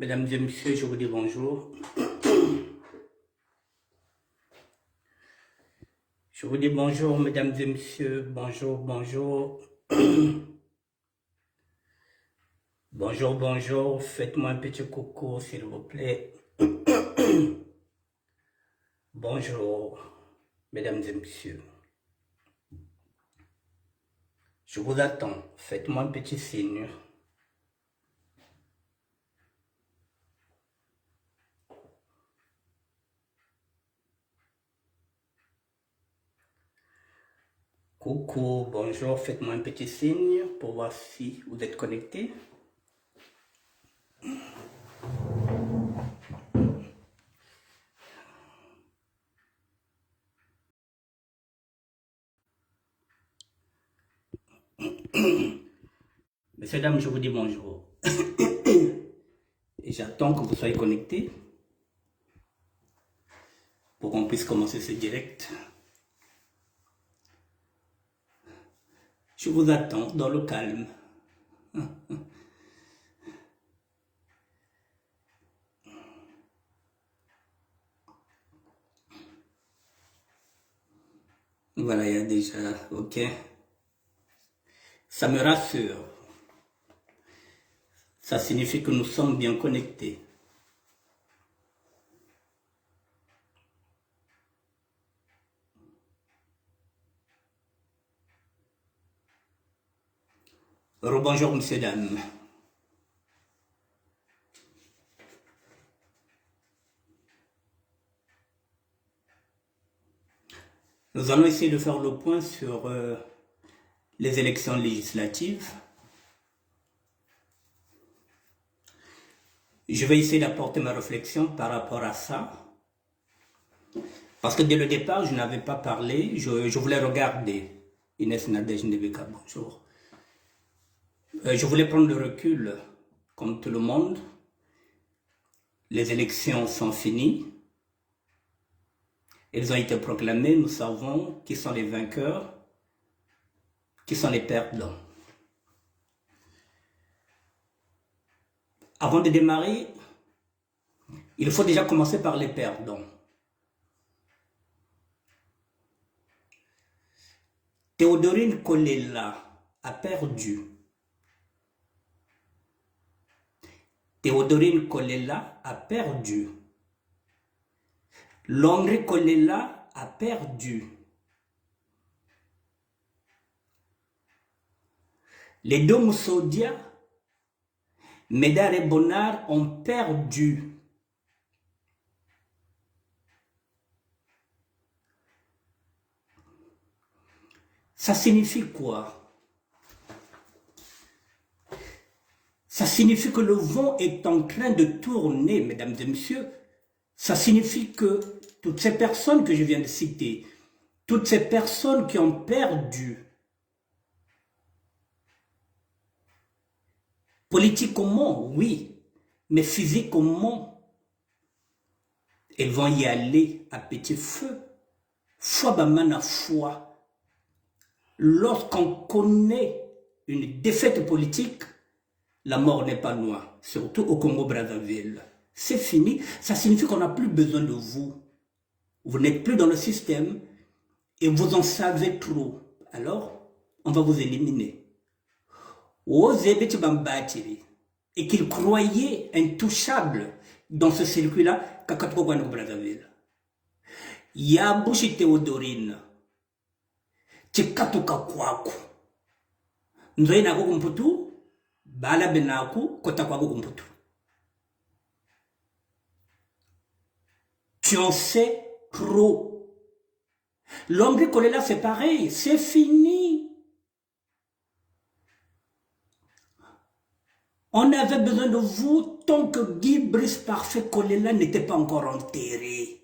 Mesdames et messieurs, je vous dis bonjour. Je vous dis bonjour, mesdames et messieurs. Bonjour, bonjour. Bonjour, bonjour. Faites-moi un petit coucou, s'il vous plaît. Bonjour, mesdames et messieurs. Je vous attends. Faites-moi un petit signe. Coucou, bonjour. Faites-moi un petit signe pour voir si vous êtes connectés. Messieurs, dames, je vous dis bonjour. Et j'attends que vous soyez connectés pour qu'on puisse commencer ce direct. Je vous attends dans le calme. Voilà, il y a déjà, ok. Ça me rassure. Ça signifie que nous sommes bien connectés. Rebonjour, messieurs, dames. Nous allons essayer de faire le point sur les élections législatives. Je vais essayer d'apporter ma réflexion par rapport à ça. Parce que dès le départ, je n'avais pas parlé, je voulais regarder. Inès Nadège Nebeka, bonjour. Je voulais prendre le recul, comme tout le monde. Les élections sont finies. Elles ont été proclamées, nous savons qui sont les vainqueurs, qui sont les perdants. Avant de démarrer, il faut déjà commencer par les perdants. Théodorine Kolela a perdu. Théodorine Kolela a perdu. Longre Kolela a perdu. Les deux Moussodia, Médard et Bonnard ont perdu. Ça signifie quoi? Ça signifie que le vent est en train de tourner, mesdames et messieurs. Ça signifie que toutes ces personnes que je viens de citer, toutes ces personnes qui ont perdu, politiquement, oui, mais physiquement, elles vont y aller à petit feu. Foi bamana foi. Lorsqu'on connaît une défaite politique, la mort n'est pas loin, surtout au Congo-Brazzaville. C'est fini, ça signifie qu'on n'a plus besoin de vous. Vous n'êtes plus dans le système et vous en savez trop. Alors, on va vous éliminer. Et qu'ils croyaient intouchables dans ce circuit-là, Brazzaville. Yabushi Théodorine. Chikatuka kwaku. Nzoe na kumputu, bala benaku, kota kwaku kumputu. Tu en sais trop. L'homme Kolela, c'est pareil, c'est fini. On avait besoin de vous tant que Guy Brice Parfait Kolela n'était pas encore enterré.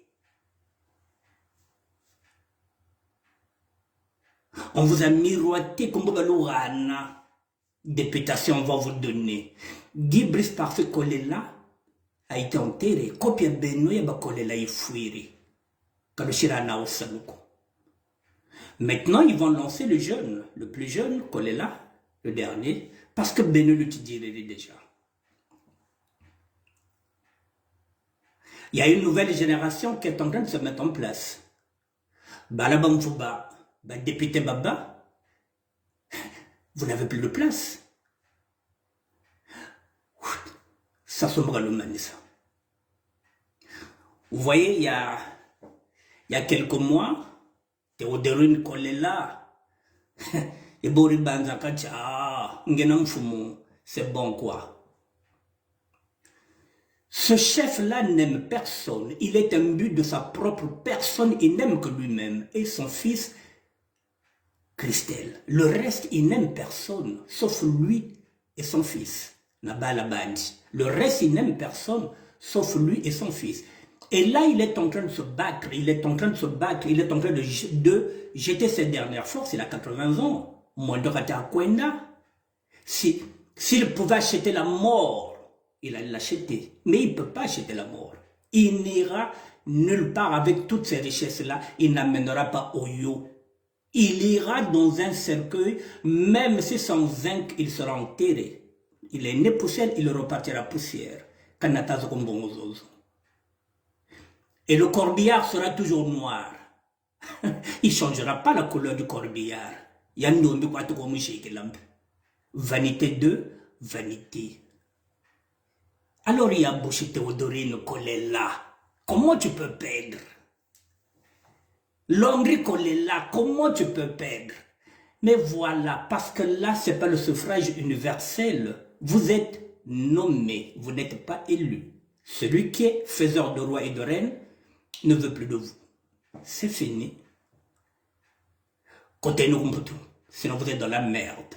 On vous a miroité comme Balourana. Députation, on va vous donner. Guy Brice Parfait Kolela a été enterré. Copia Benoya Bakolela est fouiri. Kalushirana au Saluko. Maintenant, ils vont lancer le jeune, le plus jeune, Kolela, le dernier, parce que Benoît le dirait déjà. Il y a une nouvelle génération qui est en train de se mettre en place. Balabam Fouba, député Baba, vous n'avez plus de place. Ça sombra le manissa. Vous voyez, il y a quelques mois, Théodorine Kolela, et Bori Banzakacha, c'est bon quoi. Ce chef-là n'aime personne, il est imbu de sa propre personne, il n'aime que lui-même et son fils Christelle. Le reste, il n'aime personne, sauf lui et son fils, Nabala Bandi. Le reste, il n'aime personne, sauf lui et son fils. Et là, il est en train de se battre, il est en train de jeter ses dernières forces, il a 80 ans. S'il pouvait acheter la mort, il allait l'acheter. Mais il ne peut pas acheter la mort. Il n'ira nulle part avec toutes ces richesses-là, il n'amènera pas Oyo. Il ira dans un cercueil, même si sans zinc, il sera enterré. Il est né poussière, il repartira poussière. Et le corbillard sera toujours noir. Il ne changera pas la couleur du corbillard. Vanité 2, vanité. Alors il y a Bouché Théodorine Kolela. Comment tu peux perdre? L'Hongrie Kolela, comment tu peux perdre? Mais voilà, parce que là, ce n'est pas le suffrage universel. Vous êtes nommé, vous n'êtes pas élu. Celui qui est faiseur de roi et de reine ne veut plus de vous. C'est fini. Côté nous, sinon vous êtes dans la merde.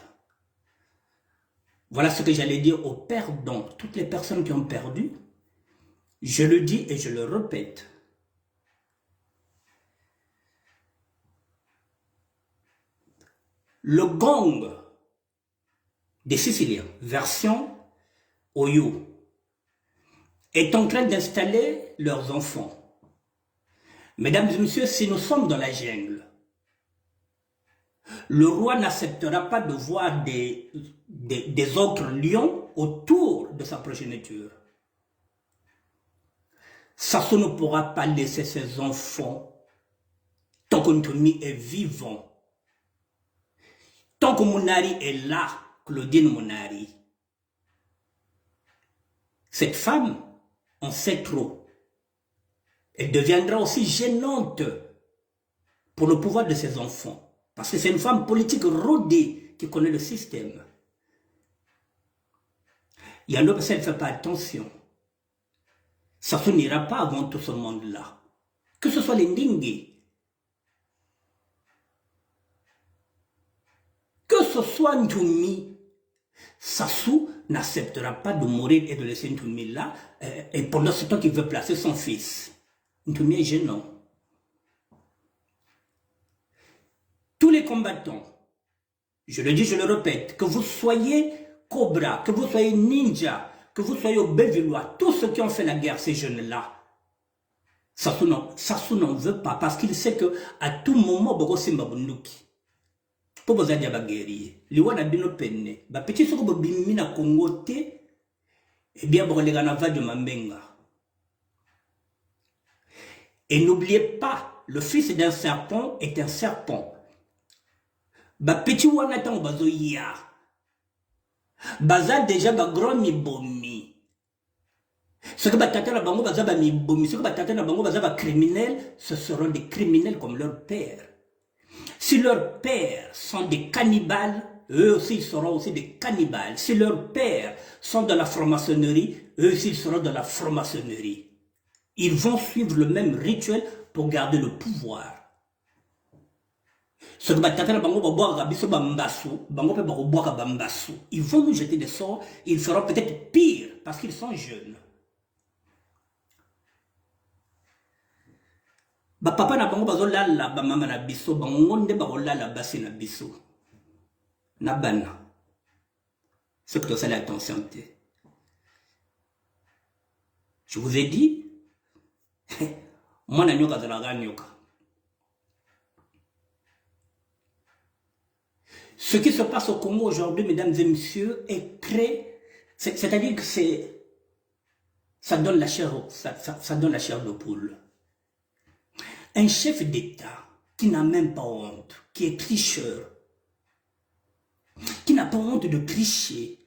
Voilà ce que j'allais dire aux perdants, toutes les personnes qui ont perdu. Je le dis et je le répète. Le gong des Siciliens, version Oyo, est en train d'installer leurs enfants. Mesdames et messieurs, si nous sommes dans la jungle, le roi n'acceptera pas de voir des autres lions autour de sa progéniture. Sassou ne pourra pas laisser ses enfants tant que Ntoumi est vivant. Tant que Mounari est là, Claudine Mounari. Cette femme, on sait trop. Elle deviendra aussi gênante pour le pouvoir de ses enfants. Parce que c'est une femme politique rodée qui connaît le système. Il y a l'autre, si elle ne fait pas attention, ça ne n'ira pas avant tout ce monde-là. Que ce soit les Ndingi, que ce soit Ntoumi, Sassou n'acceptera pas de mourir et de laisser Ntoumi là, et pendant ce temps qu'il veut placer son fils. Ntoumi est gênant. Tous les combattants, je le dis, je le répète, que vous soyez Cobra, que vous soyez Ninja, que vous soyez Bévillois, tous ceux qui ont fait la guerre, ces jeunes-là, Sassou n'en veut pas, parce qu'il sait qu'à tout moment, Bogo Simba Bunduki. Pour vous dire que guerrier, les gens ont peine. Bah petit ce que vous bimmi na Congo te, eh bien vous les gana va de Mambenga. Et n'oubliez pas, le fils d'un serpent est un serpent. Bah petit wana tan bazo ya. Baza déjà ba grand mi bomi. Ce que batata na bango baza ba mi bomi, ce que batata na bango baza ba criminels, ce seront des criminels comme leur père. Si leurs pères sont des cannibales, eux aussi ils seront aussi des cannibales. Si leurs pères sont de la franc-maçonnerie, eux aussi ils seront de la franc-maçonnerie. Ils vont suivre le même rituel pour garder le pouvoir. Ils vont nous jeter des sorts, ils feront peut-être pire parce qu'ils sont jeunes. Ba papa na bango bazo lala ba mama na biso bango nde ba lala basi na biso na bana ce que tu as attention te. Je vous ai dit moi na nyoka zala nyoka. Ce qui se passe au Congo aujourd'hui, mesdames et messieurs, est très, c'est-à-dire que ça donne la chair, ça donne la chair de poule. Un chef d'État qui n'a même pas honte, qui est tricheur, qui n'a pas honte de tricher,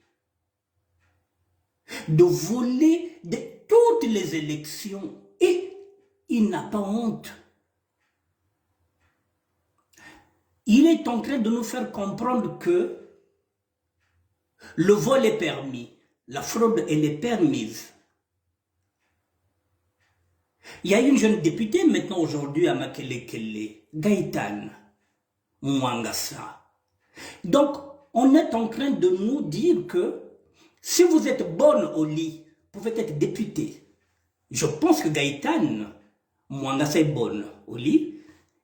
de voler de toutes les élections, et il n'a pas honte. Il est en train de nous faire comprendre que le vol est permis, la fraude elle est permise. Il y a une jeune députée maintenant aujourd'hui à Makelekele, Gaëtan Mwangasa. Donc, on est en train de nous dire que si vous êtes bonne au lit, vous pouvez être députée. Je pense que Gaëtan Mwangasa est bonne au lit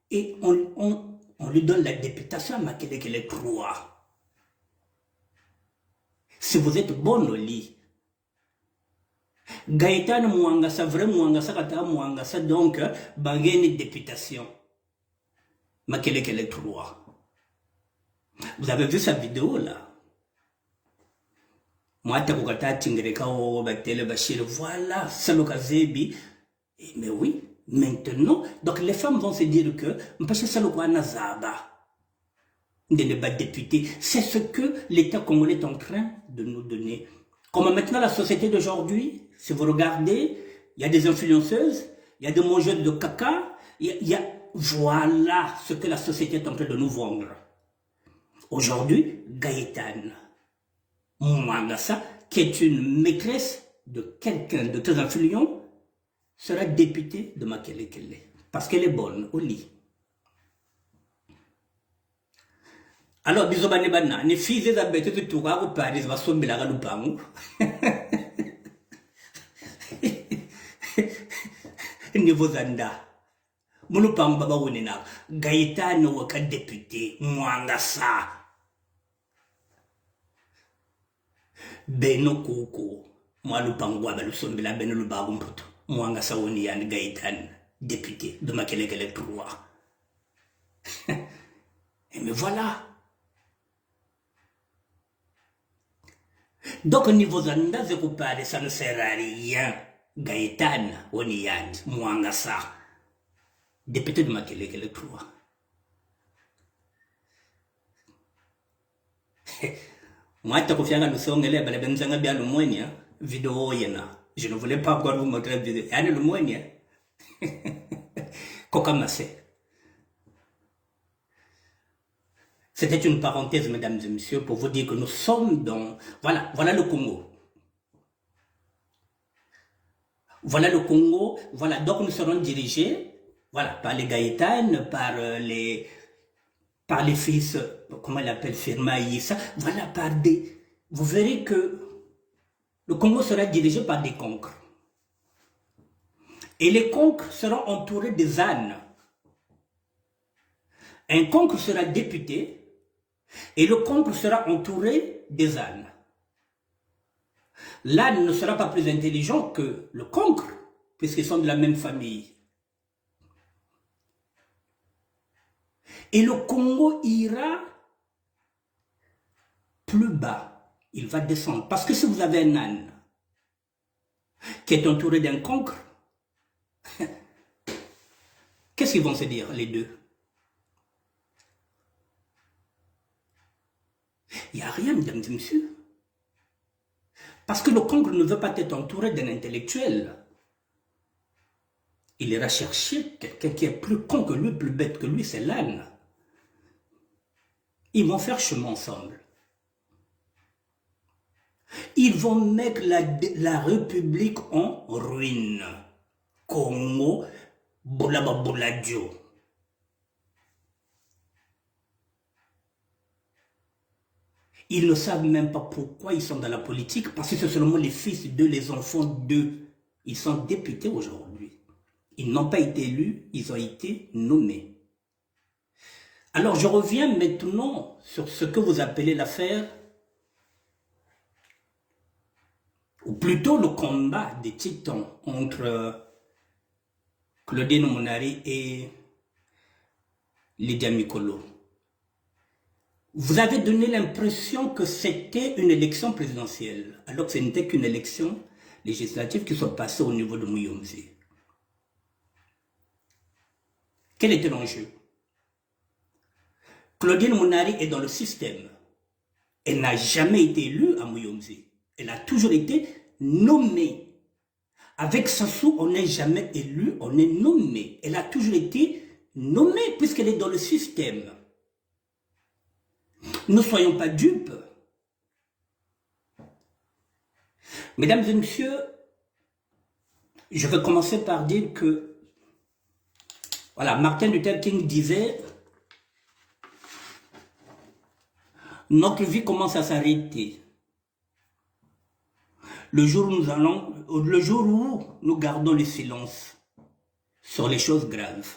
et on lui donne la députation à Makelekele 3. Si vous êtes bonne au lit, Gaëtan Mwangasa, vrai Mwangasa, Kata Mwangasa, donc, bagène députation. Makelekele 3. Vous avez vu sa vidéo là? Moi, Takukata Tingreka, Batele Bachir, voilà, Salokazebi. Mais oui, maintenant, donc les femmes vont se dire que, Mpache Salokwana Zaba, de ne pas député, c'est ce que l'État congolais est en train de nous donner. Comme maintenant la société d'aujourd'hui, si vous regardez, il y a des influenceuses, il y a des mangeuses de caca, voilà ce que la société est en train de nous vendre. Aujourd'hui, Gaëtan Mwangasa, qui est une maîtresse de quelqu'un de très influent, sera députée de Makelekele. Parce qu'elle est bonne au lit. Alors, Bizobanebana, les filles des abeilles de Toura ou Paris va sommer la galoupango. Niveau Zanda. Moulupang Baba Wunina, Gaëtan Waka député, Mwangasa. Beno Koko, Moulupangwa, le sommet la Beno Bagumputo, Mwangasa Wunian, Gaëtan, député de Makelekele 3. Et me voilà. Donc, au niveau Zanda, ça ne sert à rien. Gaëtan, Wunian, Mwangasa. Député de Makelekele 3. Moi, tu as confiance dans le son, elle est bien le moyen, vidéo, je ne voulais pas encore vous montrer la vidéo. Il y a le moyen. Kokamase. C'était une parenthèse, mesdames et messieurs, pour vous dire que nous sommes dans... Voilà le Congo. Voilà le Congo. Voilà, donc nous serons dirigés, voilà, par les Gaëtan, par les fils, comment il appelle, Firma Issa, voilà, par des... Vous verrez que le Congo sera dirigé par des conques. Et les conques seront entourés des ânes. Un conque sera député et le conque sera entouré des ânes. L'âne ne sera pas plus intelligent que le conque, puisqu'ils sont de la même famille. Et le Congo ira plus bas. Il va descendre. Parce que si vous avez un âne qui est entouré d'un conque, qu'est-ce qu'ils vont se dire, les deux? Il n'y a rien, mesdames et messieurs. Parce que le conque ne veut pas être entouré d'un intellectuel. Il ira chercher quelqu'un qui est plus con que lui, plus bête que lui, c'est l'âne. Ils vont faire chemin ensemble. Ils vont mettre la République en ruine. Congo, Boulaba Bouladio. Ils ne savent même pas pourquoi ils sont dans la politique, parce que c'est seulement les fils d'eux, les enfants d'eux. Ils sont députés aujourd'hui. Ils n'ont pas été élus, ils ont été nommés. Alors je reviens maintenant sur ce que vous appelez l'affaire, ou plutôt le combat des titans entre Claudine Monari et Lydia Mikolo. Vous avez donné l'impression que c'était une élection présidentielle, alors que ce n'était qu'une élection législatives qui sont passées au niveau de Mouyomzi. Quel était l'enjeu? Claudine Mounari est dans le système. Elle n'a jamais été élue à Mouyomzi. Elle a toujours été nommée. Avec Sassou, on n'est jamais élu, on est nommé. Elle a toujours été nommée puisqu'elle est dans le système. Ne soyons pas dupes. Mesdames et messieurs, je vais commencer par dire que, voilà, Martin Luther King disait, notre vie commence à s'arrêter. Le jour où nous gardons le silence sur les choses graves.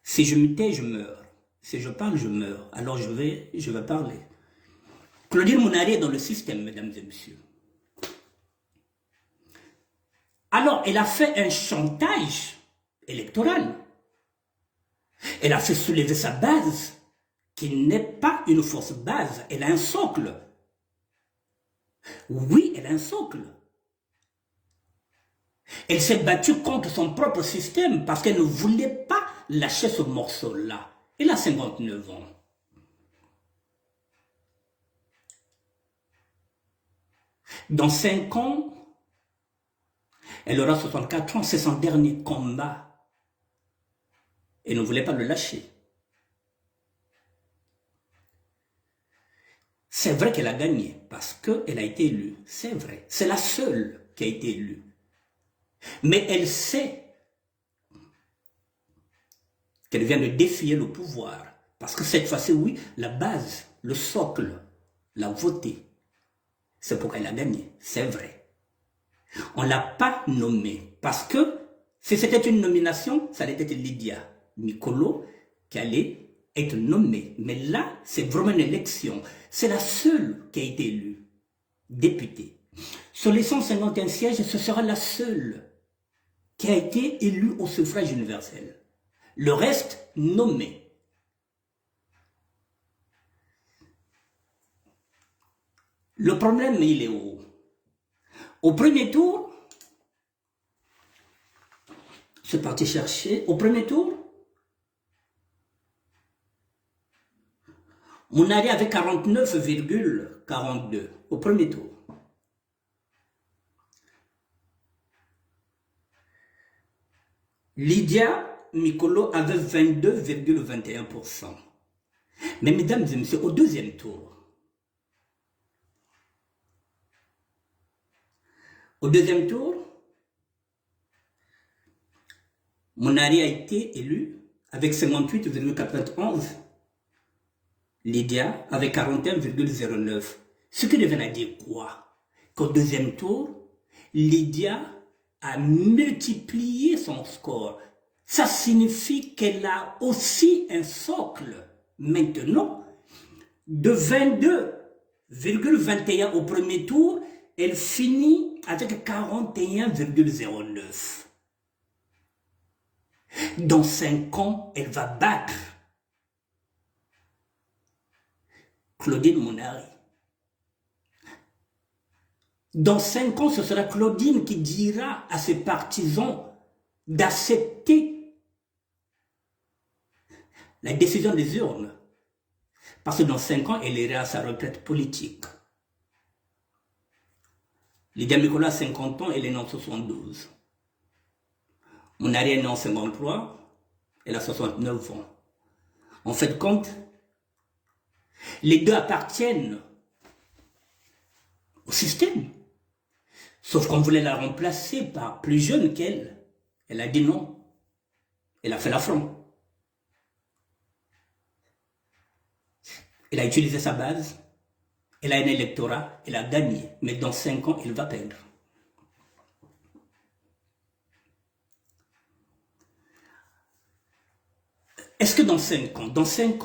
Si je me tais, je meurs. Si je parle, je meurs. Alors je vais parler. Claudine Mounari est dans le système, mesdames et messieurs. Alors, elle a fait un chantage électoral. Elle a fait soulever sa base, qui n'est pas une fausse base. Elle a un socle. Oui, elle a un socle. Elle s'est battue contre son propre système parce qu'elle ne voulait pas lâcher ce morceau-là. Elle a 59 ans. Dans 5 ans, elle aura 64 ans, c'est son dernier combat. Elle ne voulait pas le lâcher. C'est vrai qu'elle a gagné parce qu'elle a été élue. C'est vrai. C'est la seule qui a été élue. Mais elle sait qu'elle vient de défier le pouvoir. Parce que cette fois-ci, oui, la base, le socle, l'a voté. C'est pourquoi elle a gagné. C'est vrai. On ne l'a pas nommée. Parce que si c'était une nomination, ça allait être Lydia Mikolo qui allait être nommée. Mais là, c'est vraiment une élection. C'est la seule qui a été élue, députée. Sur les 151 sièges, ce sera la seule qui a été élue au suffrage universel. Le reste, nommé. Le problème, il est où? Au premier tour, je suis parti chercher, au premier tour, Mounari avait 49,42 au premier tour. Lydia Mikolo avait 22,21%. Mais mesdames et messieurs, au deuxième tour, Mounari a été élu avec 58,91. Lydia avec 41,09. Ce qui devait dire quoi? Qu'au deuxième tour, Lydia a multiplié son score. Ça signifie qu'elle a aussi un socle. Maintenant, de 22,21 au premier tour, elle finit avec 41,09. Dans 5 ans, elle va battre Claudine Mounari. Dans 5 ans, ce sera Claudine qui dira à ses partisans d'accepter la décision des urnes. Parce que dans 5 ans, elle ira à sa retraite politique. Lydia Mikolo a 50 ans, elle est née en 72. Mounari est née en 53, elle a 69 ans. En fait, compte, les deux appartiennent au système. Sauf qu'on voulait la remplacer par plus jeune qu'elle. Elle a dit non. Elle a fait l'affront. Elle a utilisé sa base. Elle a un électorat. Elle a gagné. Mais dans 5 ans, elle va perdre. Est-ce que dans 5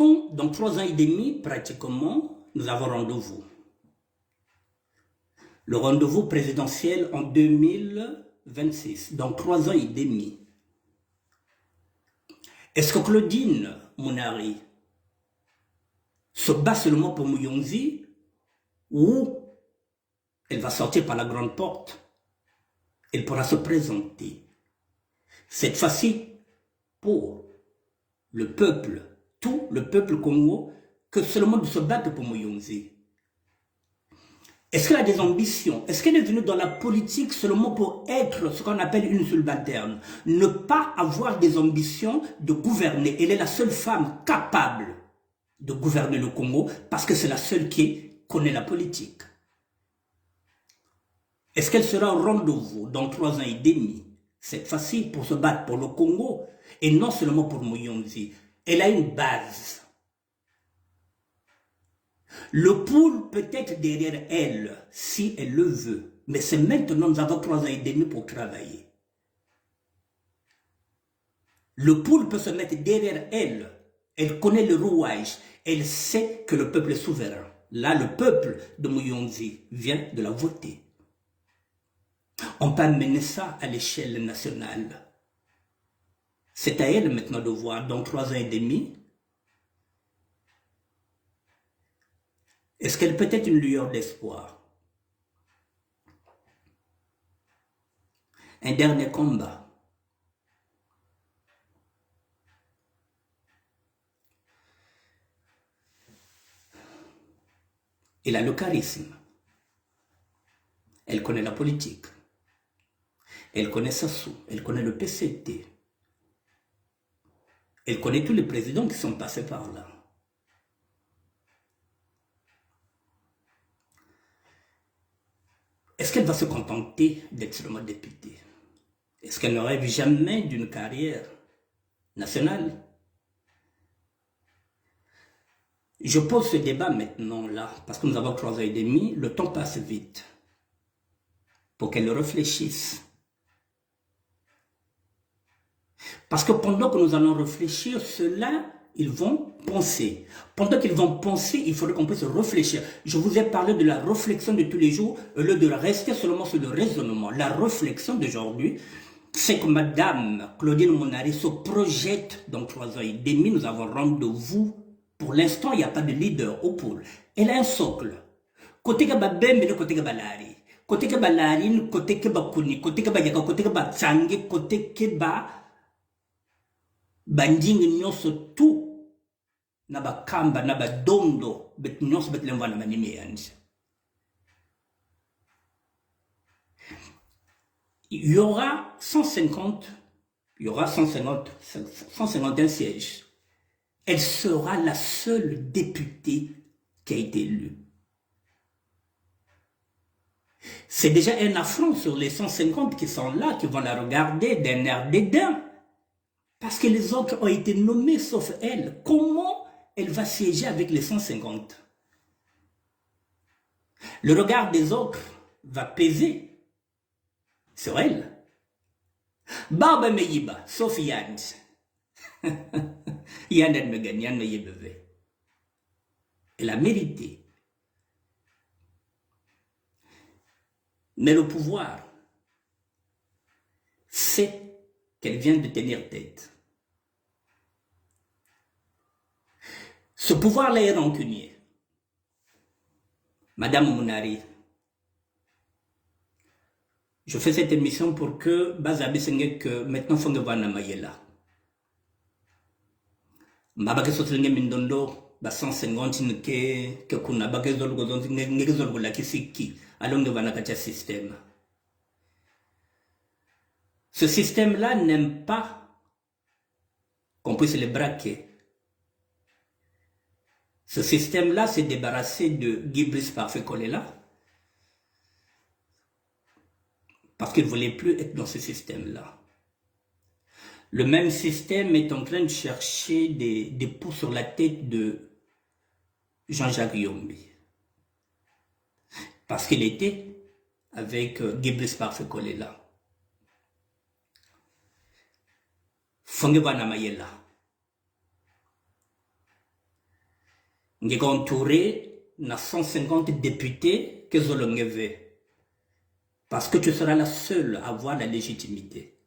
ans, dans 3 ans et demi, pratiquement, nous avons rendez-vous? Le rendez-vous présidentiel en 2026, dans 3 ans et demi. Est-ce que Claudine Mounari se bat seulement pour Mouyomzi ou Elle va sortir par la grande porte. Elle pourra se présenter. Cette fois-ci, pour le peuple, tout le peuple Congo, que seulement de se battre pour Mouyonzi. Est-ce qu'elle a des ambitions? Est-ce qu'elle est venue dans la politique seulement pour être ce qu'on appelle une subalterne? Ne pas avoir des ambitions de gouverner. Elle est la seule femme capable de gouverner le Congo parce que c'est la seule qui connaît la politique. Est-ce qu'elle sera au rendez-vous dans 3 ans et demi, cette fois-ci, pour se battre pour le Congo et non seulement pour Mouyonzi? Elle a une base. Le poule peut être derrière elle, si elle le veut. Mais c'est maintenant, nous avons 3 ans et demi pour travailler. Le poule peut se mettre derrière elle. Elle connaît le rouage. Elle sait que le peuple est souverain. Là, le peuple de Mouyonzi vient de la voter. On peut amener ça à l'échelle nationale. C'est à elle maintenant de voir, dans 3 ans et demi, est-ce qu'elle peut être une lueur d'espoir? Un dernier combat. Elle a le charisme. Elle connaît la politique. Elle connaît Sassou. Elle connaît le PCT. Elle connaît tous les présidents qui sont passés par là. Est-ce qu'elle va se contenter d'être seulement députée? Est-ce qu'elle ne rêve jamais d'une carrière nationale? Je pose ce débat maintenant là, parce que nous avons 3 ans et demi, le temps passe vite. Pour qu'elle réfléchisse. Parce que pendant que nous allons réfléchir, ceux-là, ils vont penser. Pendant qu'ils vont penser, il faudrait qu'on puisse réfléchir. Je vous ai parlé de la réflexion de tous les jours, au lieu de rester seulement sur le raisonnement. La réflexion d'aujourd'hui, c'est que Madame Claudine Monari se projette dans 3 ans et demi. Nous avons rendez-vous. Pour l'instant, il n'y a pas de leader au pôle. Elle a un socle. Côté que Babembe, côté que Balari. Côté que Balarine, côté que Bakuni, côté que Bayaka, côté que Batsange, côté que Banding nyonso tout na bakamba na badondo bet nyonso bet lemva na manime yandi. Il y aura 150, 151 sièges. Elle sera la seule députée qui a été élue. C'est déjà un affront sur les 150 qui sont là, qui vont la regarder d'un air dédain. Parce que les autres ont été nommés sauf elle. Comment elle va siéger avec les 150? Le regard des autres va peser sur elle. Barba Meyiba, sauf Yann. Yann elle me gagne, Yann me yébeve. Elle a mérité. Mais le pouvoir, c'est qu'elle vient de tenir tête. Ce pouvoir-là est rancunier. Madame Mounari, je fais cette émission pour que Bazabe Senge que maintenant faut que Vana Mayela. Mbabake Sotlinge Mindondo, ba 150 que kuna bake zolu gozonzi ngeke zolu la kisiki along de Vana Kacha système. Ce système-là n'aime pas qu'on puisse le braquer. Ce système-là s'est débarrassé de Guy Brice Parfait Kolela parce qu'il ne voulait plus être dans ce système-là. Le même système est en train de chercher des poux sur la tête de Jean-Jacques Yombi. Parce qu'il était avec Guy Brice Parfait Kolela. Fongevana Mayela. Nous avons entouré 150 députés que Zolongeve. Parce que tu seras la seule à avoir la légitimité.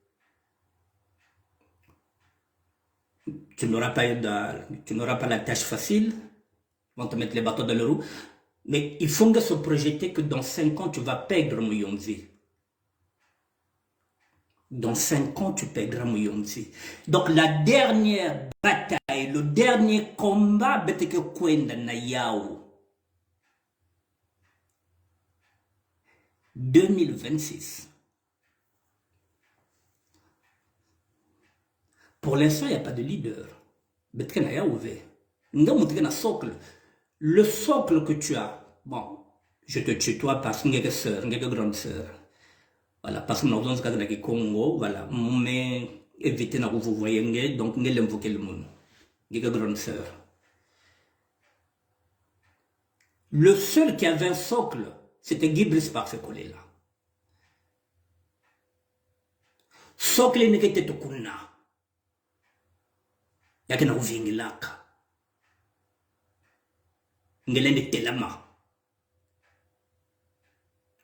Tu n'auras pas la tâche facile. Ils vont te mettre les bâtons dans le roue. Mais il faut se projeter que dans 5 ans, tu vas perdre Mouyonzi. Dans 5 ans, tu perdras Mouyonzi. Donc, la dernière bataille, le dernier combat, c'est que Kwenda na Yao. 2026. Pour l'instant, il n'y a pas de leader. Le socle que tu as, bon, je te tutoie parce que tu es sœur, tu es grande sœur. Voilà, parce que nous avons le Congo, voilà, mais éviter de vous voyez, donc nous l'invoquer le monde. Tu es grande sœur. Le seul qui avait un socle, c'était Guy Brice par ce collègue-là. Socle n'est que tu connais. Yake na uvingilaka ngelende telama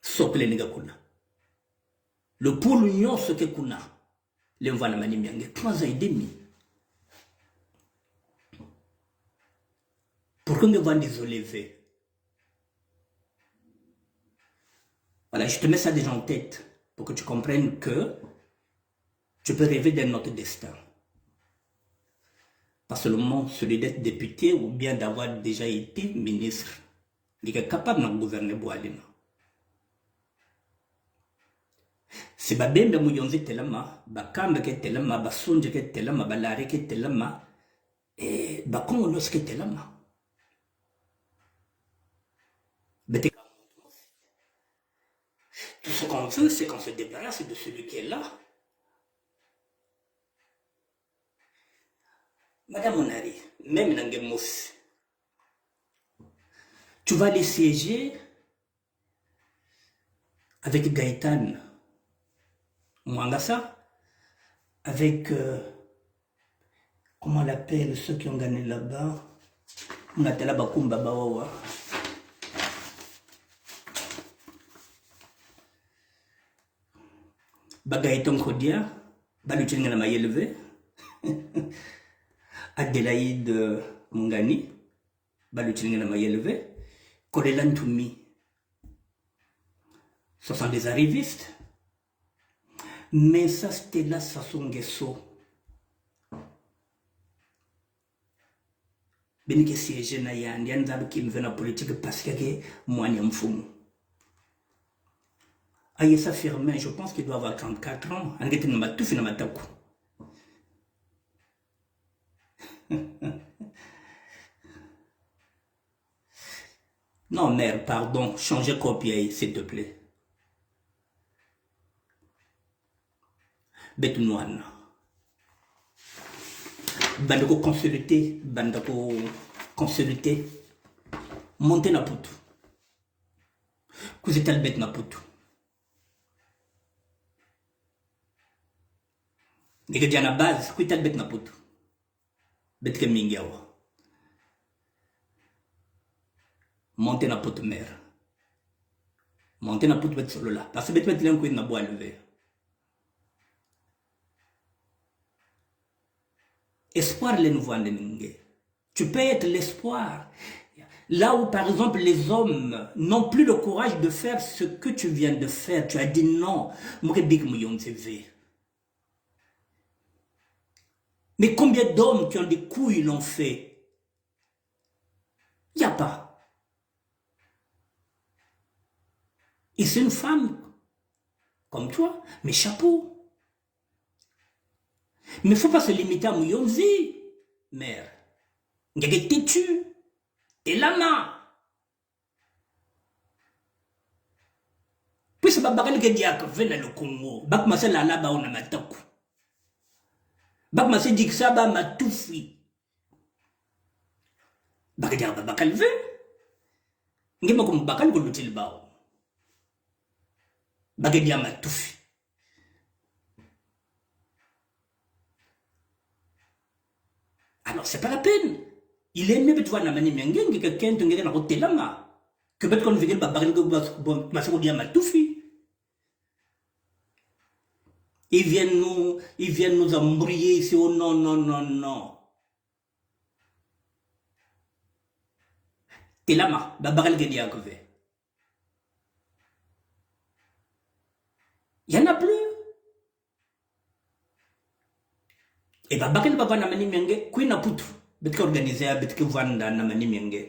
sokle niga kuna le pôle nyonso ke kuna le mvana manimi yange 3 ans et demi pourquoi nge vandi zolever. Voilà, je te mets ça déjà en tête pour que tu comprennes que tu peux rêver d'un autre destin. Pas seulement celui d'être député ou bien d'avoir déjà été ministre. Il est capable de gouverner Boalina. Si babembe muyonzi telama, bakamba ke telama, basunje ke telama, balare ke telama, et bakongo nos ke telama. Tout ce qu'on veut, c'est qu'on se débarrasse de celui qui est là. Madame Onari, même Nangemous, tu vas aller siéger avec Gaëtan Mwangassa, avec, comment on l'appelle, ceux qui ont gagné là-bas, on a là Bakumba Bawawa. Gaëtan Kodia, Balutinga na élevé. Adélaïde Mungani, Balutinga na élevé. Korelan Toumi. Ce sont des arrivistes. Mais ça, c'était là, ça sont Gesso. Benike siège na yandi, yanzabu qui me vient en politique parce que moi, n'y a fou. Aïssa Firmin, je pense qu'il doit avoir 34 ans. Angete na matufi na mataku. Non, mère, pardon, changez copier, s'il te plaît. Betounouane. Bandako consulter, bandako consulter. Montez na putu. Kuzital bet na putu. Nige diana base, kuital bet na putu. Bet ke mingiawa. Montez na putu mère. Montez na putu bet solo là. Parce que bet l'un na bois levé. Espoir les nouveaux endémingués. Tu peux être l'espoir. Là où, par exemple, les hommes n'ont plus le courage de faire ce que tu viens de faire. Tu as dit non. Mais combien d'hommes qui ont des couilles l'ont fait? Il n'y a pas. Et c'est une femme comme toi, mais chapeau. Mais il ne faut pas se limiter à Mouyonzi, mère. Il y a des têtus, des lamas. Puis c'est pas bakali ke diak vena le Congo. Bak ma se la la ba ona mataku. Bak ma se dik sa ba matufi. Bak dia ba bakal ve. Ngima ko bakal ko lutil ba. Bak dia matufi. Alors, c'est pas la peine. Il est mieux de voir la manie mengen que quelqu'un te gagne à côté là, que peut-être qu'on veut pas parler de ma seconde matoufi. Ils viennent nous embrouiller ici. Oh non. Telama, Babarel Gediakove. Il n'y en a plus. Et Babarel Baba Namani Mienge, Queen Aputu, Betke organisé à Betke Vanda Namani Mienge.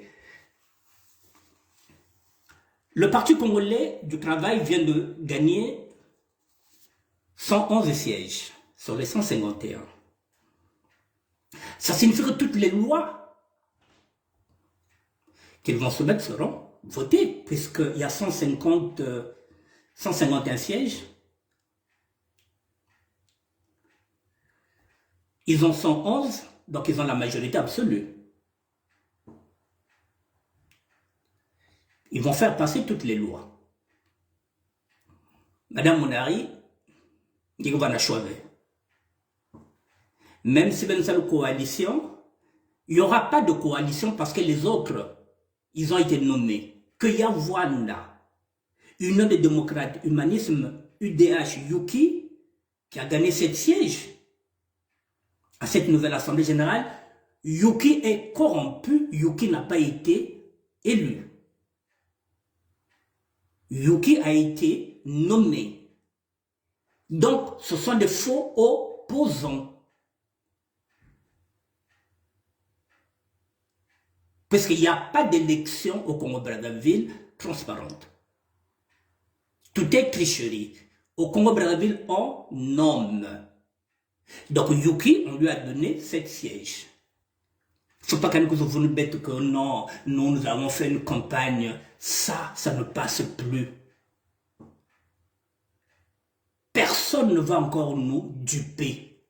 Le Parti congolais du travail vient de gagner 111 sièges sur les 151. Ça signifie que toutes les lois qu'ils vont soumettre seront votées, puisqu'il y a 151 sièges. Ils ont 111, donc ils ont la majorité absolue. Ils vont faire passer toutes les lois. Madame Monari, il va la choisir. Même si c'est une coalition, il n'y aura pas de coalition parce que les autres, ils ont été nommés. Que Yawanda, Union des démocrates, humanisme, UDH, Yuki, qui a gagné 7 sièges à cette nouvelle Assemblée générale, Yuki est corrompu, Yuki n'a pas été élu. Yuki a été nommé. Donc, ce sont des faux opposants. Parce qu'il n'y a pas d'élection au Congo-Brazzaville transparente. Tout est tricherie. Au Congo-Brazzaville, on nomme. Donc, Yuki, on lui a donné 7 sièges. Il ne faut pas qu'on nous bête que non, nous avons fait une campagne. Ça ne passe plus. Personne ne va encore nous duper.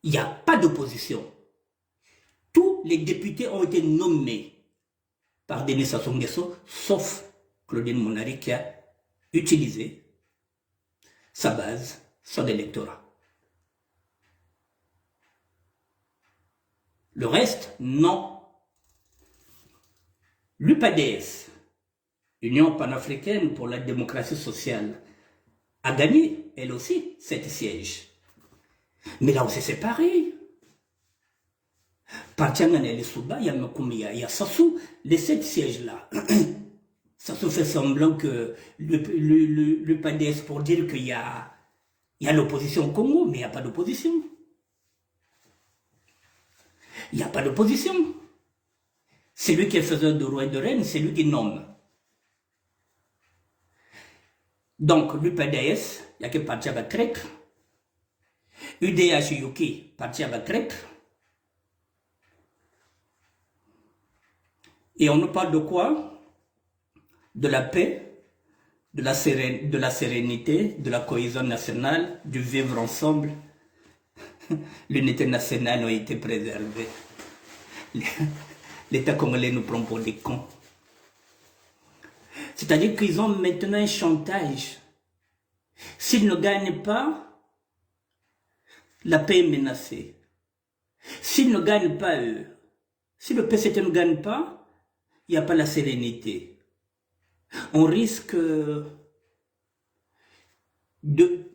Il n'y a pas d'opposition. Tous les députés ont été nommés par Denis Sassou Nguesso, sauf Claudine Monari qui a utilisé sa base, son électorat. Le reste, non. L'UPADS, Union panafricaine pour la démocratie sociale, a gagné, elle aussi, 7 sièges. Mais là, on s'est séparés. Partiangane et les Souba, il y a Sassou, les 7 sièges-là. Sassou fait semblant que l'UPADS pour dire qu'il y a l'opposition au Congo, mais il n'y a pas d'opposition. Il n'y a pas d'opposition. C'est lui qui est faiseur de roi et de reine, c'est lui qui nomme. Donc, l'UPADS, il n'y a que parti à la traite. UDH Yuki, parti à la traite. Et on nous parle de quoi? De la paix, de la sérénité, de la cohésion nationale, du vivre ensemble. L'unité nationale a été préservée. L'État congolais nous prend pour des cons. C'est-à-dire qu'ils ont maintenant un chantage. S'ils ne gagnent pas, la paix est menacée. S'ils ne gagnent pas eux, si le PCT ne gagne pas, il n'y a pas la sérénité. On risque de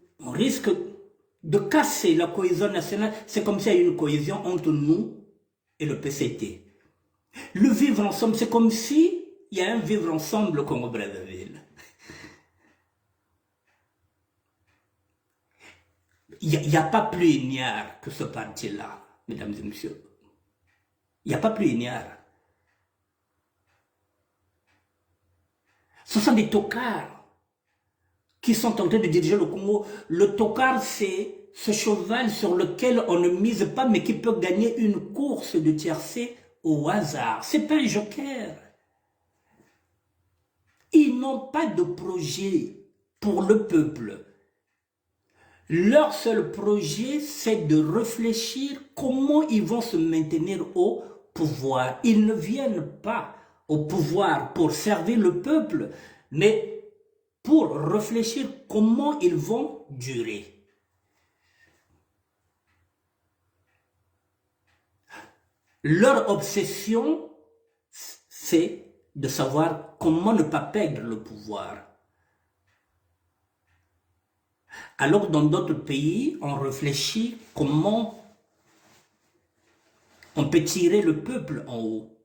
casser la cohésion nationale. C'est comme s'il y a une cohésion entre nous et le PCT. Le vivre ensemble, c'est comme si il y a un vivre ensemble au Congo-Brazzaville. Il n'y a pas plus ignare que ce parti-là, mesdames et messieurs. Il n'y a pas plus ignare. Ce sont des tocards qui sont en train de diriger le Congo. Le tocard, c'est ce cheval sur lequel on ne mise pas, mais qui peut gagner une course de tiercé au hasard. Ce n'est pas un joker. Ils n'ont pas de projet pour le peuple. Leur seul projet, c'est de réfléchir comment ils vont se maintenir au pouvoir. Ils ne viennent pas au pouvoir pour servir le peuple, mais pour réfléchir comment ils vont durer. Leur obsession, c'est de savoir comment ne pas perdre le pouvoir. Alors que dans d'autres pays, on réfléchit comment on peut tirer le peuple en haut.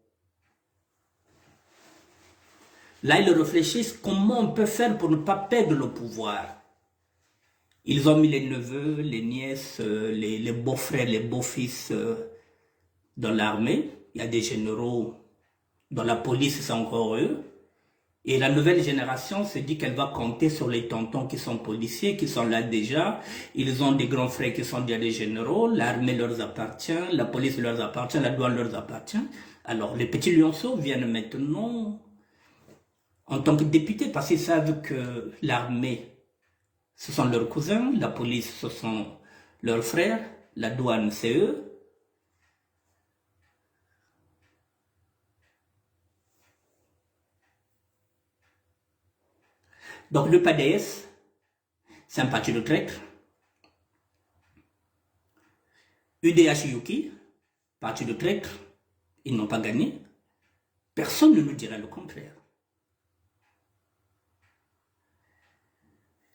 Là, ils réfléchissent comment on peut faire pour ne pas perdre le pouvoir. Ils ont mis les neveux, les nièces, les beaux-frères, les beaux-fils dans l'armée. Il y a des généraux dans la police, c'est encore eux. Et la nouvelle génération se dit qu'elle va compter sur les tontons qui sont policiers, qui sont là déjà. Ils ont des grands frères qui sont déjà des généraux. L'armée leur appartient, la police leur appartient, la douane leur appartient. Alors, les petits lionceaux viennent maintenant en tant que députés parce qu'ils savent que l'armée, ce sont leurs cousins, la police, ce sont leurs frères, la douane, c'est eux. Donc le PADS, c'est un parti de traître. UDH Yuki, parti de traître, ils n'ont pas gagné. Personne ne nous dira le contraire.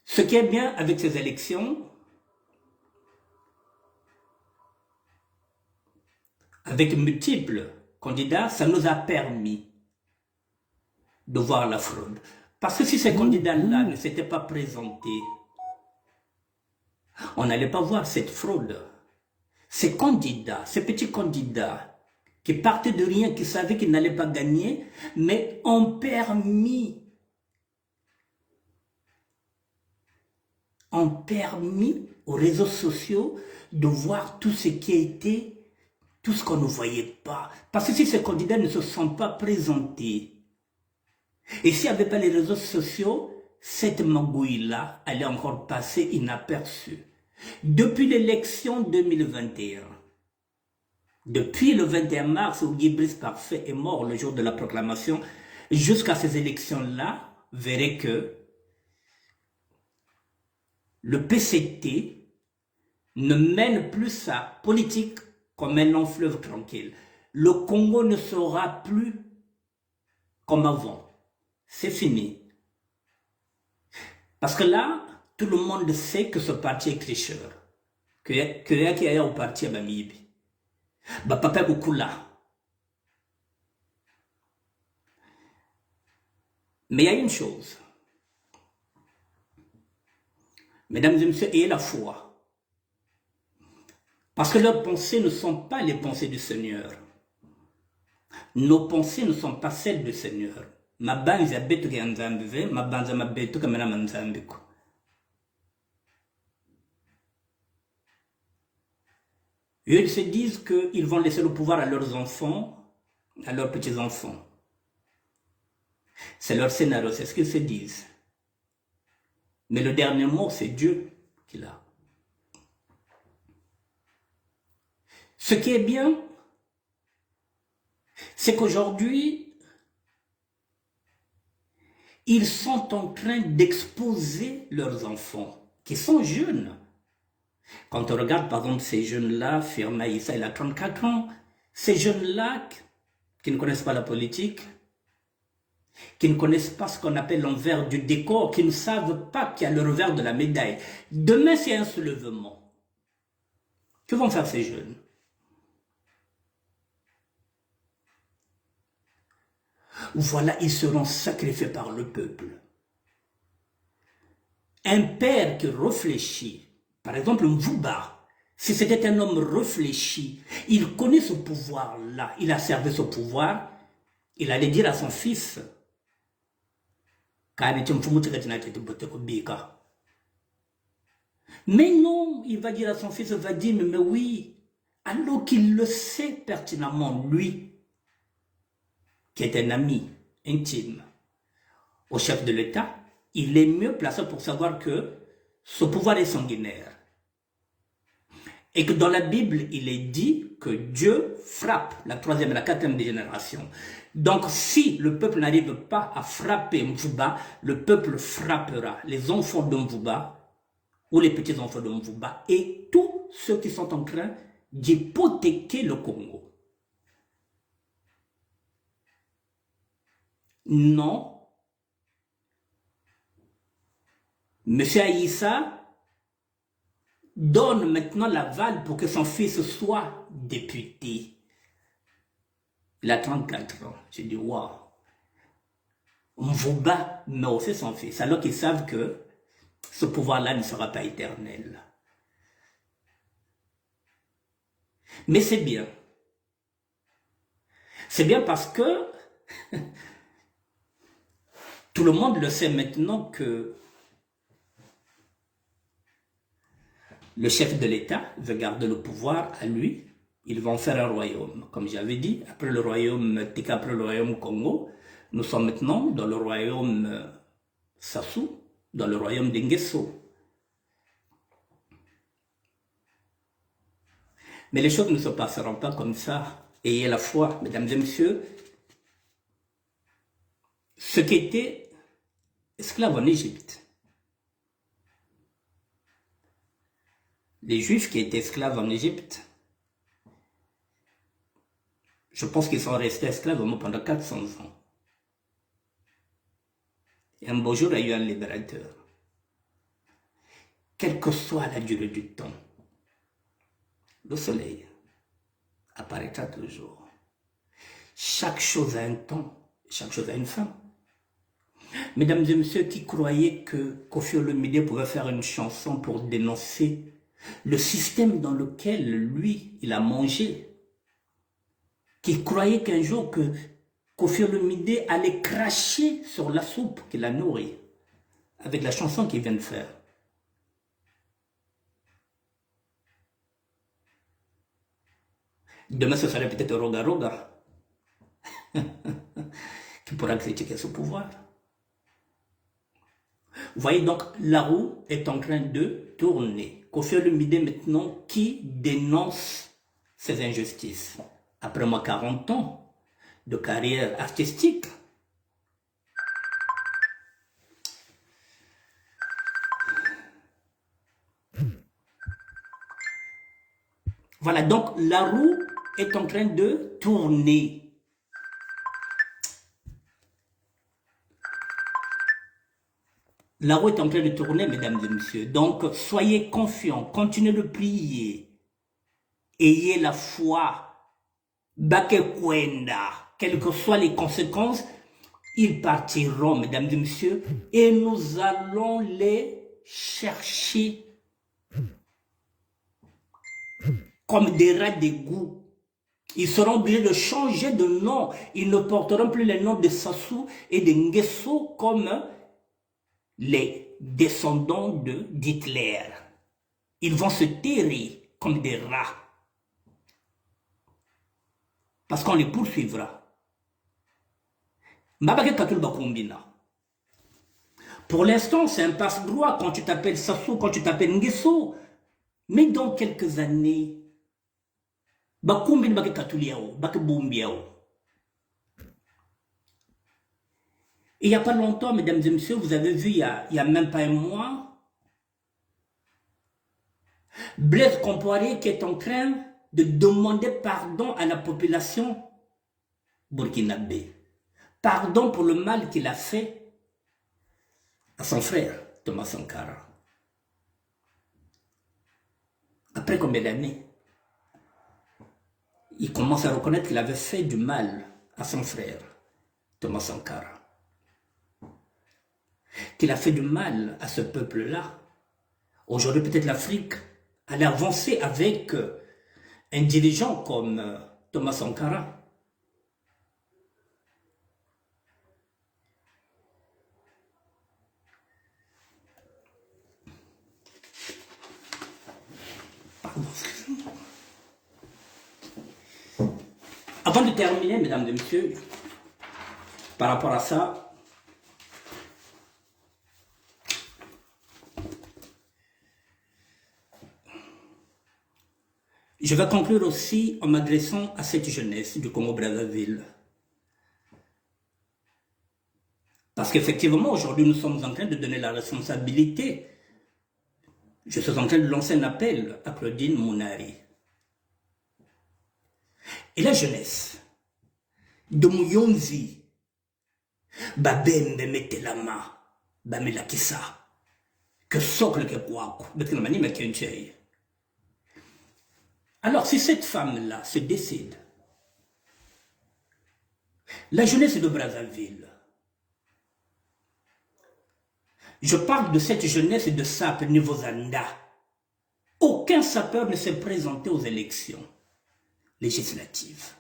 Ce qui est bien avec ces élections, avec multiples candidats, ça nous a permis de voir la fraude. Parce que si ces candidats-là ne s'étaient pas présentés, on n'allait pas voir cette fraude. Ces candidats, ces petits candidats qui partaient de rien, qui savaient qu'ils n'allaient pas gagner, mais ont permis aux réseaux sociaux de voir tout ce qui a été, tout ce qu'on ne voyait pas. Parce que si ces candidats ne se sont pas présentés, et s'il n'y avait pas les réseaux sociaux, cette magouille-là allait encore passer inaperçue. Depuis l'élection 2021, depuis le 21 mars où Guy Brice Parfait est mort le jour de la proclamation, jusqu'à ces élections-là, vous verrez que le PCT ne mène plus sa politique comme un long fleuve tranquille. Le Congo ne sera plus comme avant. C'est fini. Parce que là, tout le monde sait que ce parti est tricheur. Que y a au parti à Bamibi. Papa Bukula. Mais il y a une chose. Mesdames et messieurs, ayez la foi. Parce que leurs pensées ne sont pas les pensées du Seigneur. Nos pensées ne sont pas celles du Seigneur. Ma banze ya betu ya nzambe, ma banze ma betu kamena manzambe ko. Ils se disent qu'ils vont laisser le pouvoir à leurs enfants, à leurs petits-enfants. C'est leur scénario, c'est ce qu'ils se disent. Mais le dernier mot, c'est Dieu qui l'a. Ce qui est bien, c'est qu'aujourd'hui, ils sont en train d'exposer leurs enfants, qui sont jeunes. Quand on regarde par exemple ces jeunes-là, Firma Issa, il a 34 ans, ces jeunes-là qui ne connaissent pas la politique, qui ne connaissent pas ce qu'on appelle l'envers du décor, qui ne savent pas qu'il y a le revers de la médaille. Demain, c'est un soulèvement. Que vont faire ces jeunes? Voilà, ils seront sacrifiés par le peuple. Un père qui réfléchit, par exemple Mvouba, si c'était un homme réfléchi, il connaît ce pouvoir-là, il a servi ce pouvoir, il allait dire à son fils, mais non, il va dire à son fils, va dire, mais oui, alors qu'il le sait pertinemment, lui, qui est un ami intime au chef de l'État, il est mieux placé pour savoir que ce pouvoir est sanguinaire. Et que dans la Bible, il est dit que Dieu frappe la troisième et la quatrième génération. Donc si le peuple n'arrive pas à frapper Mvouba, le peuple frappera les enfants de Mvouba ou les petits-enfants de Mvouba et tous ceux qui sont en train d'hypothéquer le Congo. Non. Monsieur Aïssa donne maintenant l'aval pour que son fils soit député. Il a 34 ans. J'ai dit, waouh. On vous bat, mais aussi son fils, alors qu'ils savent que ce pouvoir-là ne sera pas éternel. Mais c'est bien. C'est bien parce que tout le monde le sait maintenant que le chef de l'État veut garder le pouvoir à lui. Ils vont faire un royaume. Comme j'avais dit, après le royaume Tika, après le royaume Congo, nous sommes maintenant dans le royaume Sassou, dans le royaume d'Ngesso. Mais les choses ne se passeront pas comme ça. Ayez la foi, mesdames et messieurs. Ceux qui étaient esclaves en Égypte, les Juifs qui étaient esclaves en Égypte, je pense qu'ils sont restés esclaves pendant 400 ans. Et un beau jour, il y a eu un libérateur. Quelle que soit la durée du temps, le soleil apparaîtra toujours. Chaque chose a un temps, chaque chose a une fin. Mesdames et messieurs qui croyaient que Koffi Olomide pouvait faire une chanson pour dénoncer le système dans lequel lui, il a mangé, qui croyaient qu'un jour que Koffi Olomide allait cracher sur la soupe qu'il a nourrie, avec la chanson qu'il vient de faire. Demain, ce serait peut-être Roga Roga qui pourra critiquer ce pouvoir. Vous voyez donc, la roue est en train de tourner. Koffi Olomide maintenant qui dénonce ces injustices. Après moi 40 ans de carrière artistique, voilà, donc la roue est en train de tourner. La roue est en train de tourner, mesdames et messieurs. Donc, soyez confiants, continuez de prier. Ayez la foi. Bakekwenda, quelles que soient les conséquences, ils partiront, mesdames et messieurs, et nous allons les chercher comme des rats d'égout. Ils seront obligés de changer de nom. Ils ne porteront plus les noms de Sassou et de Nguesso comme les descendants d'Hitler. Ils vont se terrer comme des rats. Parce qu'on les poursuivra. Pour l'instant, c'est un passe-droit quand tu t'appelles Sassou, quand tu t'appelles Nguesso. Mais dans quelques années, il n'y a pas longtemps, mesdames et messieurs, vous avez vu, il y a même pas un mois, Blaise Compaoré qui est en train de demander pardon à la population burkinabé. Pardon pour le mal qu'il a fait à son frère, Thomas Sankara. Après combien d'années, il commence à reconnaître qu'il avait fait du mal à son frère, Thomas Sankara. Qu'il a fait du mal à ce peuple-là. Aujourd'hui, peut-être l'Afrique allait avancer avec un dirigeant comme Thomas Sankara. Pardon, excusez-moi. Avant de terminer, mesdames et messieurs, par rapport à ça, je vais conclure aussi en m'adressant à cette jeunesse du Congo-Brazzaville. Parce qu'effectivement, aujourd'hui, nous sommes en train de donner la responsabilité. Je suis en train de lancer un appel à Claudine Mounari. Et la jeunesse de Mouyonzi, Babembe Metelama, Bamela Kissa, que socle que kwaku, Betelmani Mekenchei. Alors, si cette femme-là se décide, la jeunesse de Brazzaville, Je parle de cette jeunesse de SAP niveau Zanda. Aucun sapeur ne s'est présenté aux élections législatives.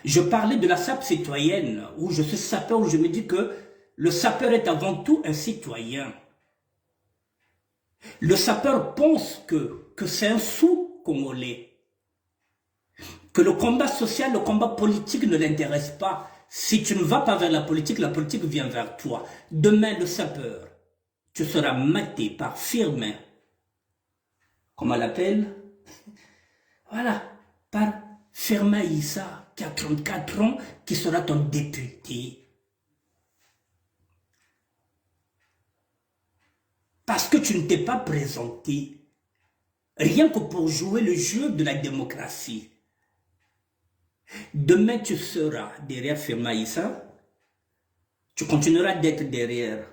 Je parlais de la SAP citoyenne, où je suis sapeur, où je me dis que le sapeur est avant tout un citoyen. Le sapeur pense que c'est un sous-congolais, que le combat social, le combat politique ne l'intéresse pas. Si tu ne vas pas vers la politique vient vers toi. Demain, le sapeur, tu seras maté par Firmin, comment on l'appelle? Voilà, par Firmin Issa, qui a 34 ans, qui sera ton député. Parce que tu ne t'es pas présenté, rien que pour jouer le jeu de la démocratie. Demain, tu seras derrière Firmin Issa, tu continueras d'être derrière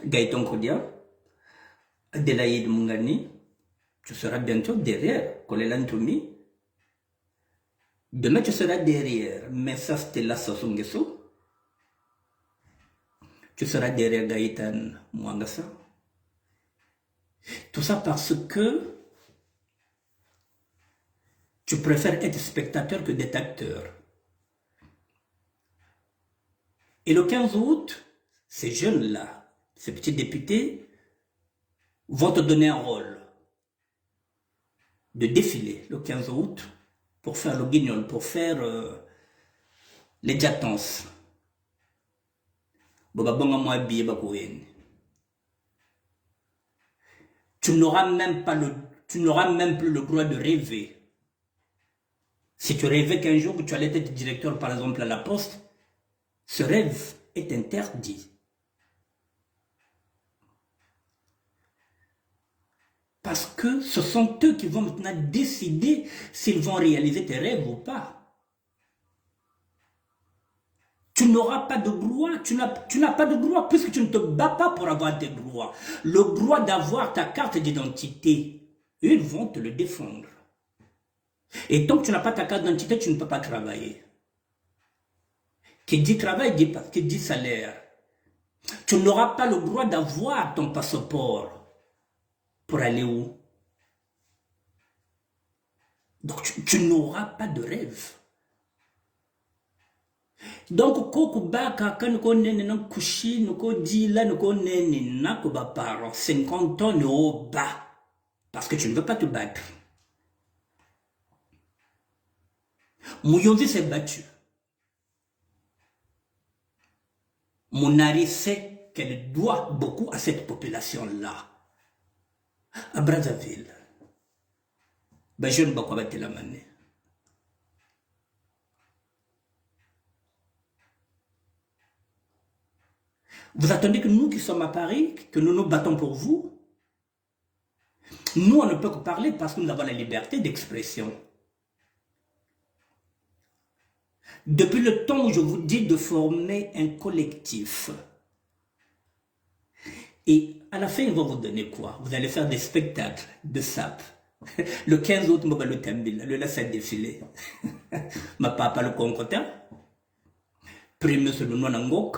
Gaëtan Kodia, Adelaïde Mungani, tu seras bientôt derrière Kolela Ntoumi. Demain, tu seras derrière Messa Stella Sassou. Tu seras derrière Gaëtan Mwangassa. Tout ça parce que tu préfères être spectateur que d'être acteur. Et le 15 août, ces jeunes-là, ces petits députés, vont te donner un rôle de défiler le 15 août pour faire le guignol, pour faire les jatances. Tu n'auras même plus le droit de rêver. Si tu rêvais qu'un jour tu allais être directeur par exemple à la poste, ce rêve est interdit. Parce que ce sont eux qui vont maintenant décider s'ils vont réaliser tes rêves ou pas. Tu n'auras pas de droit, tu n'as pas de droit puisque tu ne te bats pas pour avoir tes droits. Le droit d'avoir ta carte d'identité, ils vont te le défendre. Et tant que tu n'as pas ta carte d'identité, tu ne peux pas travailler. Qui dit travail, qui dit salaire. Tu n'auras pas le droit d'avoir ton passeport pour aller où? Donc tu n'auras pas de rêve. Donc, Kokubaka, quand on est dans couchi, nous ko dit là, nous ko nene, na ko ba paro, 50 ans au bas. Parce que tu ne veux pas te battre. Mouyonzi s'est battu. Mounari sait qu'elle doit beaucoup à cette population-là. À Brazzaville. Ben, je ne sais pas quoi battre la manée. Vous attendez que nous qui sommes à Paris, que nous nous battons pour vous? Nous, on ne peut que parler parce que nous avons la liberté d'expression. Depuis le temps où je vous dis de former un collectif, et à la fin, ils vont vous donner quoi? Vous allez faire des spectacles de SAP. Le 15 août, le Tembil, le laisser défiler. Ma papa le concota. Premier sur le Nwanangok.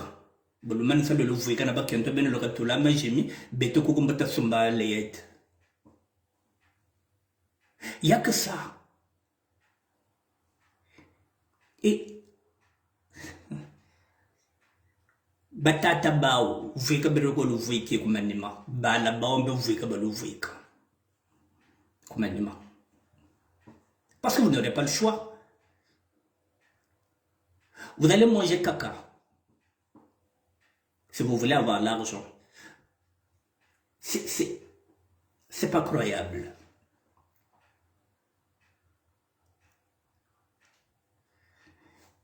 Le man sa le louvre kana ba kento ben le katula ma jemi beto ko kumbata sumba leyet. Il y a que ça. Et batata bao vuika beroko lo vuiki kumanima bala baombe vuika ba lo vuika kumanima. Parce que vous n'aurez pas le choix. Vous allez manger caca. Si vous voulez avoir l'argent. C'est pas croyable.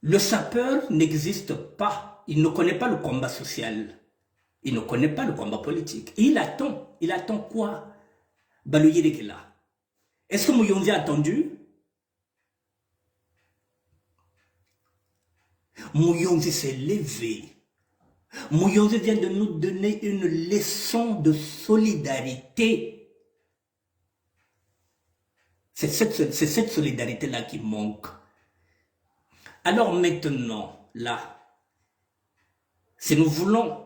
Le sapeur n'existe pas. Il ne connaît pas le combat social. Il ne connaît pas le combat politique. Et il attend. Il attend quoi? Baloyer qui est là. Est-ce que Mouyonzi a attendu? Mouyonzi s'est levé. Mouyonzi vient de nous donner une leçon de solidarité. C'est cette solidarité-là qui manque. Alors maintenant, là, Si nous voulons,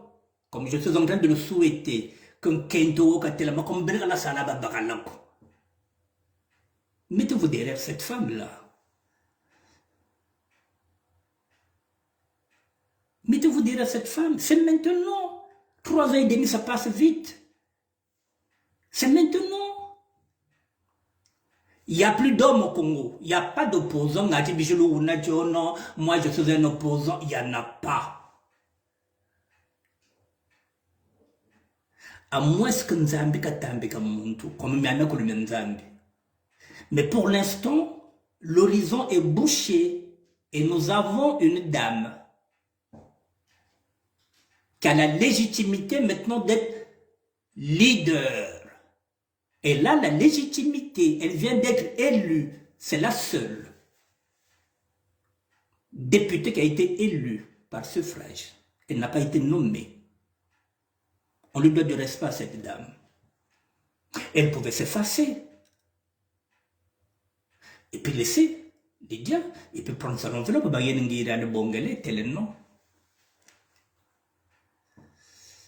comme je suis en train de le souhaiter, qu'un Kento Katelama, comme Berala Salaba Baranako, mettez-vous derrière cette femme-là. Mettez-vous derrière cette femme. C'est maintenant. 3 ans et demi, ça passe vite. C'est maintenant. Il n'y a plus d'hommes au Congo. Il n'y a pas d'opposants. Moi, je suis un opposant. Il n'y en a pas. À moins que Nzambi katambi kamuntu, comme Miana Kolumia Nzambi. Mais pour l'instant, l'horizon est bouché et nous avons une dame qui a la légitimité maintenant d'être leader. Elle a la légitimité, elle vient d'être élue, c'est la seule députée qui a été élue par suffrage. Elle n'a pas été nommée. On lui doit du respect à cette dame. Elle pouvait s'effacer. Et puis laisser Lydia, et puis prendre son enveloppe, tel est non.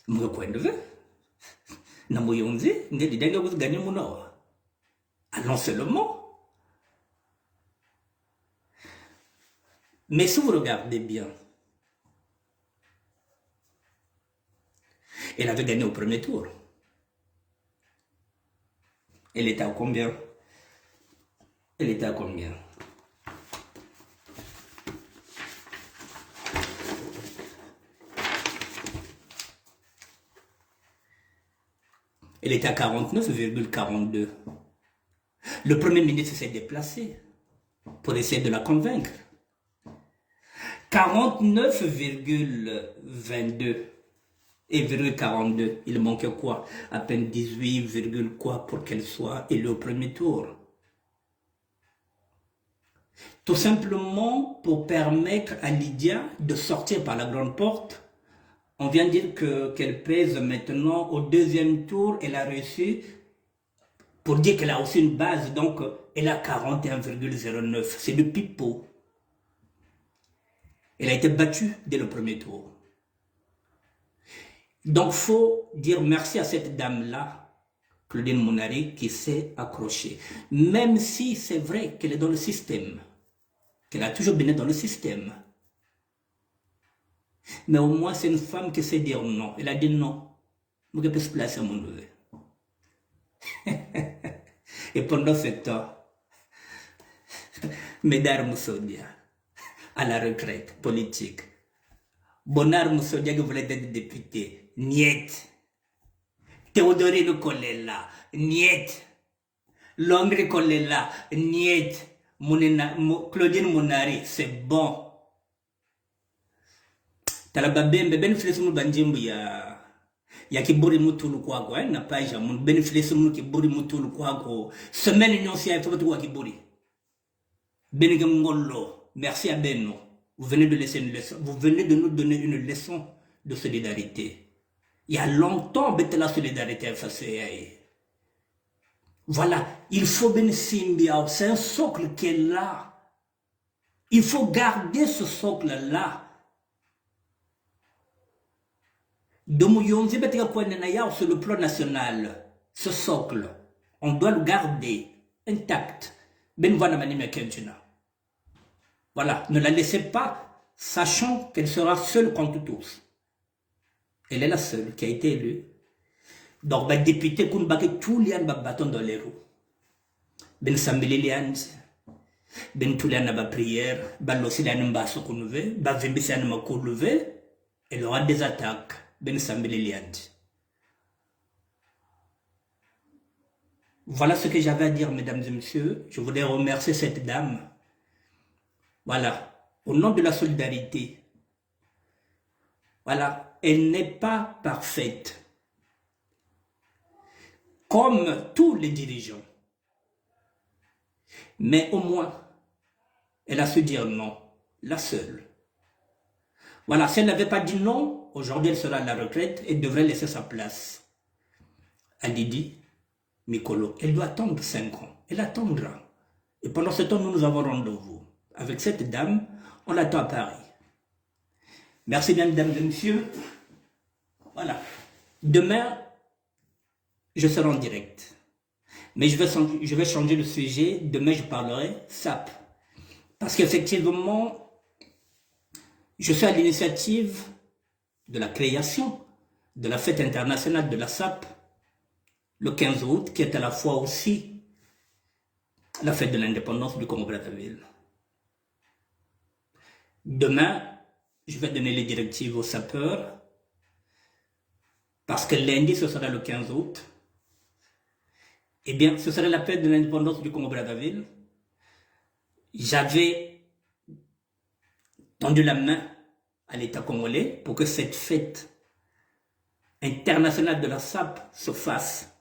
Mga kwendeve na moyonzi ngedi denga vous gagner mon or. Allons seulement. Mais si vous regardez bien, elle avait gagné au premier tour. Elle était à combien? Elle était à combien? Elle était à 49,42. Le Premier ministre s'est déplacé pour essayer de la convaincre. 49,22 et 42. Il manquait quoi? À peine 18, quoi pour qu'elle soit élue au premier tour. Tout simplement pour permettre à Lydia de sortir par la grande porte. On vient dire qu'elle pèse maintenant au deuxième tour, elle a reçu, pour dire qu'elle a aussi une base, donc elle a 41,09. C'est le pipeau. Elle a été battue dès le premier tour. Donc il faut dire merci à cette dame-là, Claudine Mounari, qui s'est accrochée. Même si c'est vrai qu'elle est dans le système, qu'elle a toujours baigné dans le système. Mais au moins, c'est une femme qui sait dire non. Elle a dit non. Je peux se placer à mon neveu. Et pendant ce temps, Médard Moussodia, à la retraite politique. Bonar Moussodia qui voulait être député. Niet. Théodorine Kolela. Niet. Longre Kolela. Niet. Claudine Mounari. C'est bon. Talababembe benefile mu banjimbu ya kiburi mutulu kwako na paja mun benefile mu kiburi mutulu kwako semaine nyonsi ya fobatu wa kiburi benige ngollo. Merci à Benno, vous venez de laisser une leçon, vous venez de nous donner une leçon de solidarité. Il y a longtemps bête la solidarité effacée. Voilà, il faut bénéficier, c'est un socle qui est là. Il faut garder ce socle là. Sur le plan national, ce socle, on doit le garder intact. Voilà, ne la laissez pas, sachant qu'elle sera seule contre tous. Elle est la seule qui a été élue. Donc, les députés, tous les bâton dans les roues. Ben Sambeli Liand, Ben Toulian ba prière, Ben Lossilian ba sokunouvé, Ben Vimbisian ma coulevé, elle aura des attaques. Ben Sambeli Liand. Voilà ce que j'avais à dire, mesdames et messieurs. Je voudrais remercier cette dame. Voilà, au nom de la solidarité. Voilà, elle n'est pas parfaite. Comme tous les dirigeants. Mais au moins, elle a su dire non. La seule. Voilà, si elle n'avait pas dit non, aujourd'hui elle sera à la retraite et devrait laisser sa place à Lydie Mikolo. Elle doit attendre 5 ans. Elle attendra. Et pendant ce temps, nous avons rendez-vous avec cette dame. On l'attend à Paris. Merci bien, mesdames et messieurs. Voilà. Demain, je serai en direct. Mais je vais changer le sujet. Demain, je parlerai SAP. Parce qu'effectivement, je suis à l'initiative de la création de la fête internationale de la SAP le 15 août, qui est à la fois aussi la fête de l'indépendance du Congo-Brazzaville. Demain, je vais donner les directives aux sapeurs, parce que lundi, ce sera le 15 août. Eh bien, ce serait la fête de l'indépendance du Congo-Brazzaville. J'avais tendu la main à l'État congolais pour que cette fête internationale de la SAP se fasse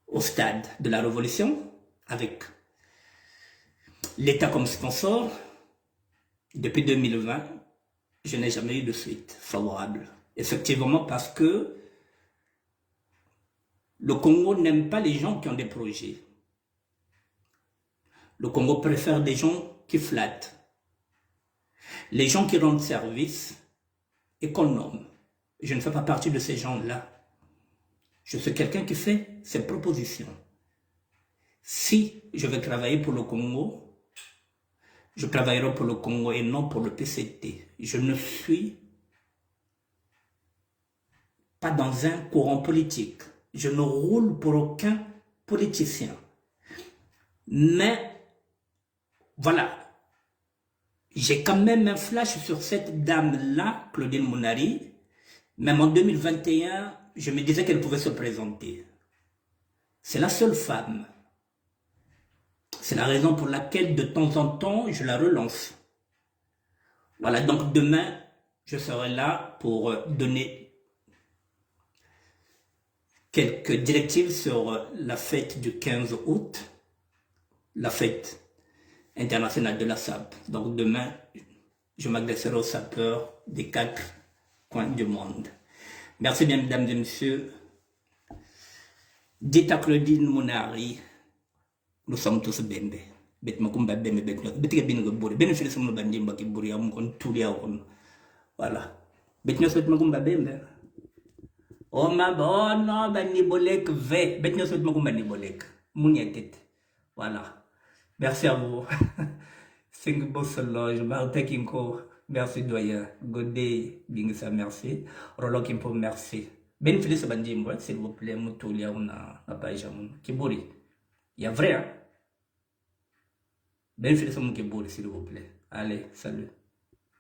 au stade de la Révolution, avec l'État comme sponsor. Depuis 2020, je n'ai jamais eu de suite favorable. Effectivement, parce que le Congo n'aime pas les gens qui ont des projets. Le Congo préfère des gens qui flattent. Les gens qui rendent service et qu'on nomme. Je ne fais pas partie de ces gens-là. Je suis quelqu'un qui fait ses propositions. Si je veux travailler pour le Congo, je travaillerai pour le Congo et non pour le PCT. Je ne suis pas dans un courant politique. Je ne roule pour aucun politicien. Mais, voilà, j'ai quand même un flash sur cette dame-là, Claudine Mounari. Même en 2021, je me disais qu'elle pouvait se présenter. C'est la seule femme. C'est la raison pour laquelle, de temps en temps, je la relance. Voilà, donc demain, je serai là pour donner quelques directives sur la fête du 15 août, la fête internationale de la SAP. Donc demain, je m'adresserai aux sapeurs des 4 coins du monde. Merci bien, mesdames et messieurs. Dites à Claudine Mounari, nous sommes tous bembe. Bet makumba bembe bet bet bin go buri ben fili sumu bandi mbaki buri am kon tuli awon. Voilà. Bet nyos bet makumba bembe. O ma bono bani bolek ve bet nyos bet makumba ni bolek. Mouniatet. Voilà. Merci à vous. Sing Bosolo, je m'arrête Kinko. Merci doyen. Godé Bingsa, merci. Rolo Kimpo, merci. Ben Félix Bandimbo, s'il vous plaît, Moutoulia, on a page Kiburi. Il y a vrai, hein? Ben Félix Kiburi, s'il vous plaît. Allez, salut.